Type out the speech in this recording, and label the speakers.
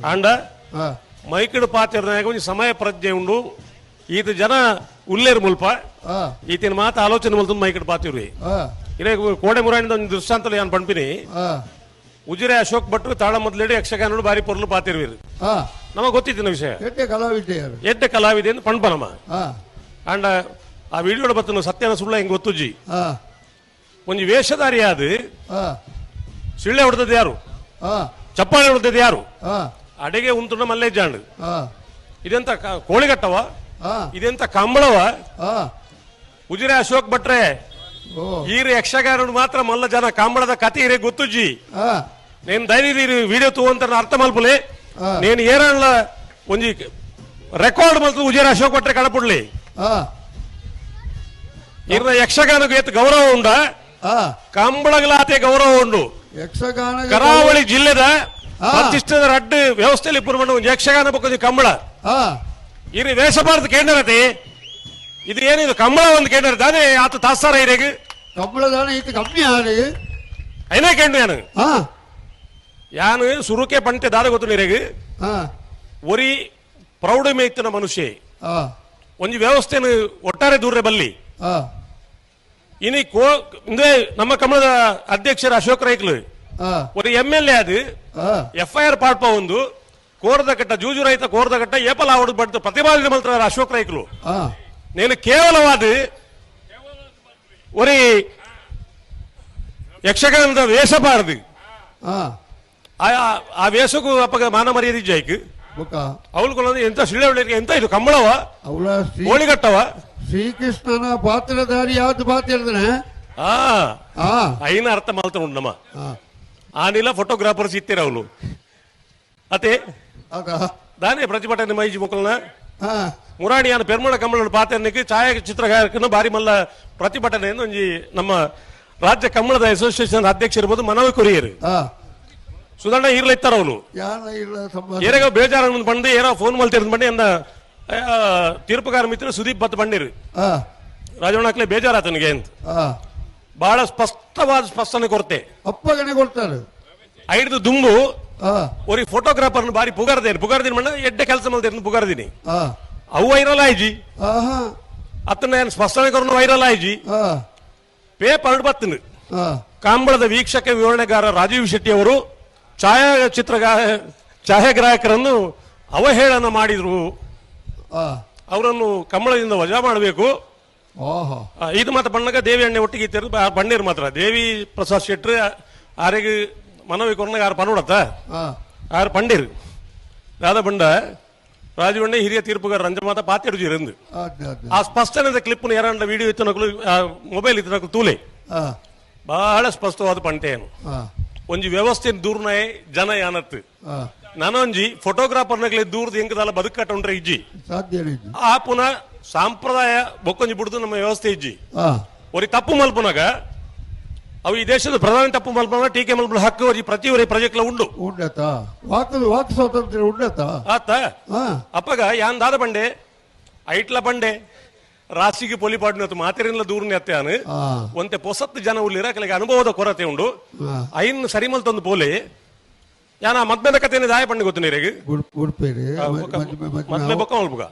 Speaker 1: ಅಂಡ ಮೈಕಡು ಪಾತಿರ್ನಾಗ ಒಂದು ಸಮಯ ಪ್ರಜ್ಞೆ ಉಂಡು ಈತ ಜನ ಉಲ್ಲೇರು ಮುಲ್ಪ ಈತಿನ ಮಾತು ಆಲೋಚನೆ ಮುಲ್ತು ಮೈಕಡು ಪಾತಿವ್ರಿ ಇದೇ ಕೋಡೆ ಮುರಾಣಿದ ಒಂದು ದೃಷ್ಟಾಂತಲು ಯಾನ್ ಪಂಪಿನಿ ಉಜಿರೆ ಅಶೋಕ್ ಭಟ್ರು ತಾಳ ಮೊದಲೇಡಿ ಯಕ್ಷಗಾನಗಳು ಬಾರಿ ಪೊರ್ಲು ಪಾತಿರ್ವಿರು ನಮಗ್ ಗೊತ್ತಿತ್ತಿನ ವಿಷಯ ಎಡ್ಡೆ ಕಲಾವಿದೆ ಅಂತ ಪಂಪನಮ್ಮ ಅಂಡ ಆ ವಿಡಿಯೋ ಬತ್ತನು ಸತ್ಯನ ಸುಳ್ಳ ಹೆಂಗ್ ಗೊತ್ತುಜ್ಜಿ ಒಂಜಿ ವೇಷಧಾರಿ ಆದ ಸಿಳ್ಳೆ ಹೊಡೆದದ್ದು ಯಾರು ಚಪ್ಪಾಳೆ ಹೊಡೆದದ್ದು ಯಾರು ಅಡೆಗೆ ಉಂಟುಂಡ ಮಲ್ಲೇಜಾಂಡ್ ಇದೆಂತ ಕೋಳಿಗಟ್ಟವ ಇದೆಂತ ಕಂಬಳವ ಉಜಿರೆ ಅಶೋಕ್ ಭಟ್ರೆ ಈರು ಯಕ್ಷಗಾನ ಮಾತ್ರ ಮಲ್ಲ ಜನ ಕಂಬಳದ ಕತೆ ಇರೇ ಗೊತ್ತುಜ್ಜಿ నేను ధైర్య వీడియో తూవంత అర్థ మల్పులే నేను ఏరాళ్ళ ಒಂಜಿ ರೆಕಾರ್ಡ್ ಮಲ್ತು ಉಜಿರೆ ಅಶೋಕ್ ಭಟ್ರೆ ಕಳಪುಡ್ಲಿ ಇರ್ನ ಯಕ್ಷಗಾನಕ್ಕೆ ಏತ್ ಗೌರವ ಉಂಡ ಕಂಬಳಗಲಾತೆ ಗೌರವ ಉಂಡು ಯಕ್ಷಗಾನ ಕರಾವಳಿ ಜಿಲ್ಲೆದ ಪ್ರತಿಷ್ಠಿತ ರಡ್ಡು ವ್ಯವಸ್ಥೆಯಲ್ಲಿ ಪೂರ್ಣ ಒಂದು ಯಕ್ಷಗಾನ ಬಕ್ಕೊಂದು ಕಂಬಳ ಇರಿ ವೇಷಭಾರತ ಕೇಂದ್ರತೆ ಇದು ಏನಿದು ಕಂಬಳ ಒಂದು ಕೇಂದ್ರ ತಾನೇ ಆತ ತಾಸ್ತಾರ ಇರೇಗ ಕಂಬಳದಾನ ಇದು ಕಮ್ಮಿ ಆಗಿ ಐನೇ ಕೇಂದ್ರ ಯಾನು ಯಾನು ಸುರುಕೆ ಪಂಟೆ ದಾದ ಗೊತ್ತು ನೀರೇಗ ಒರಿ ಪ್ರೌಢಮೇತ್ತಿನ ಮನುಷ್ಯ ಒಂಜಿ ವ್ಯವಸ್ಥೆನ ಒಟ್ಟಾರೆ ದೂರ ಬಲ್ಲಿ ಇನಿ ಇಂದೇ ನಮ್ಮ ಕಮಲದ ಅಧ್ಯಕ್ಷರ ಅಶೋಕ್ ರೈಕ್ಲು ஒரு எம்எல்ஏ அது ಎಫ್ಐಆರ್ ಪಾಡ್ಪ ಒಂದು ಕೋರದಕಟ್ಟ ಜೂಜು ರೈತ ಕೋರದಕಟ್ಟ ಏಪಲ್ ಆವಡು ಬಡ್ದು ಪ್ರತಿಪಾದನೆ ಮಾಡ್ತಾರೆ ಅಶೋಕ್ ರೈಕ್ಲು నేను ಕೇವಲವಾದ ஒரு ಯಕ್ಷಗಾನದ ವೇಷ ಪಾಡ್ದು ಆ ವೇಷಕ್ಕೂ ಅಪ್ಪಗ ಮಾನ ಮರ್ಯಾದೆ ಜಾಯ್ಕ್ ಅವಳು ಎಂತ ಸಿಳ್ಳೆ ಎಂತ ಇದು ಕಂಬಳವ ಹೋಳಿಗಟ್ಟವ ಶ್ರೀಕೃಷ್ಣನ ಪಾತ್ರಧಾರಿ ಯಾವ್ದು ಪಾತ್ರ అయిన అర్థం అవుతా ఉండమ్మా ఆనిలా ఫోటోగ్రాఫర్స్ ఇస్తారు అవును అతే దాని ప్రతిభటన మైజి ముక్కలన ಮುರಾಣಿ ಅನ್ನ ಪೆರ್ಮಳ ಕಂಬಳ ಪಾತ್ರನಿಗೆ ಛಾಯಾಚಿತ್ರಗಾರಕನ ಬಾರಿ ಮಲ್ಲ ಪ್ರತಿಭಟನೆ ಒಂಜಿ ನಮ್ಮ ರಾಜ್ಯ ಕಂಬಳದ ಅಸೋಸಿಯೇಷನ್ ಅಧ್ಯಕ್ಷ ಇರ್ಬೋದು ಮನವಿ ಕೊರಿಯರು ಸುಧಣ್ಣ ಇರ್ಲ ಇತ್ತಾರ ಅವನು ಏನಾಗ ಬೇಜಾರ ಬಂದು ಏನೋ ಫೋನ್ ಮಲ್ತಿರ್ ಬಂದು ಎಂದ ತೀರ್ಪುಗಾರ ಮಿತ್ರ ಸುದೀಪ್ ಬತ್ ಬಂದಿರು ರಾಜವಣ್ಣಕ್ಲೆ ಬೇಜಾರಾತನಿಗೆ ಅಂತ ಬಹಳ ಸ್ಪಷ್ಟವಾದ ಸ್ಪಷ್ಟನೆ ಕೊರತೆ ಅಪ್ಪಗನೆ ಕೊಡ್ತಾರೆ ಐದು ದುಂಬು ஒரு ಫೋಟೋಗ್ರಾಫರ್ ಬಾರಿ ಪುಗಾರ್ದೇನು ಮಣ್ಣ ಎಡ್ಡೆ ಕೆಲಸ ಮಾಡ್ತೇನೆ ಪುಗಾರ್ದೀನಿ ಅವು ವೈರಲ್ ಆಯ್ಜಿ ಅತ್ತನ ಸ್ಪಷ್ಟನೆ ಕೊರನು ವೈರಲ್ ಆಯ್ಜಿ ಪೇಪರ್ ಬತ್ತನು ಕಾಂಬಳದ ವೀಕ್ಷಕ ವಿವರಣೆಗಾರ ರಾಜೀವ್ ಶೆಟ್ಟಿ ಅವರು ಛಾಯಾಗ್ರಾಹಕರನ್ನು ಅವಹೇಳನ ಮಾಡಿದ್ರು ಅವರನ್ನು ಕಂಬಳದಿಂದ ವಜಾ ಮಾಡಬೇಕು ಇದು ಮಾತ್ರ ಬಣ್ಣಗ ದೇವಿ ಎಣ್ಣೆ ಒಟ್ಟಿಗೆ ಬಣ್ಣೀರು ಮಾತ್ರ ದೇವಿ ಪ್ರಸಾದ್ ಶೆಟ್ಟಿ ಆರೆಗೆ ಮನವಿ ಕೊರನಾಗ ಯಾರು ಪನೋಡತ್ತ ಯಾರು ಪಂಡೀರು ಯಾವ್ದ ಬಂಡ ರಾಜವಣ್ಣೆ ಹಿರಿಯ ತೀರ್ಪುಗಾರ ರಂಜಮಾತ ಪಾತ್ಯಡು ಇರಂದು ಆ ಸ್ಪಷ್ಟನೆ ಕ್ಲಿಪ್ ಯಾರಂಡ ವಿಡಿಯೋ ಇತ್ತು ಮೊಬೈಲ್ ಇತ್ತು ತೂಲೆ ಬಹಳ ಸ್ಪಷ್ಟವಾದ ಪಂಟೆಯನು ಒಂಜಿ ವ್ಯವಸ್ಥೆ ದೂರ್ನಾಯ್ ಜನ ಯಾನತ್ ನಾನೊಂಜಿ ಫೋಟೋಗ್ರಾಫರ್ ನಗಲಿ ದೂರದ ಹೆಂಗದಲ್ಲ ಬದುಕಟ್ಟ ಉಂಡ್ರೆ ಇಜ್ಜಿ ಆ ಪುನಃ ಸಾಂಪ್ರದಾಯ ಬೊಕ್ಕೊಂಜಿ ಬಿಡುದು ನಮ್ಮ ವ್ಯವಸ್ಥೆ ಇಜ್ಜಿ ಒರಿ ತಪ್ಪು ಮಲ್ಪನಾಗ ಅವು ಈ ದೇಶದ ಪ್ರಧಾನಿ ತಪ್ಪು ಮಲ್ಪನ ಟೀಕೆ ಮಲ್ಪನ ಹಕ್ಕು ಪ್ರತಿ ಪ್ರಾಜೆಕ್ಟ್ ಉಂಡು ವಾಕ್ ಸ್ವಾತಂತ್ರ್ಯ ಆತ ಅಪ್ಪಗ ಯಾನ್ ದಾದ ಬಂಡೆ ಐಟ್ಲ ಬಂಡೆ ರಾಶಿಗೆ ಪೊಲಿಪಾಡಿನ ಮಾತಿರಲ್ಲ ದೂರನೇ ಅತ್ಯಾನು ಒಂತೆ ಪೊಸತ್ತು ಜನ ಉಳ್ಳಿರ ಕೆಲಗೆ ಅನುಭವದ ಕೊರತೆ ಉಂಡು ಐನ್ ಸರಿಮಲ್ತೊಂದು ಪೋಲೆ ಯಾನ ಮದ್ಮೆದ ಕಥೆನ ದಾಯ ಪಂಡಿ ಗೊತ್ತು ನೀರಿಗೆ ಮದ್ಮೆ ಬೊಕ್ಕ ಮಲ್ಪುಗ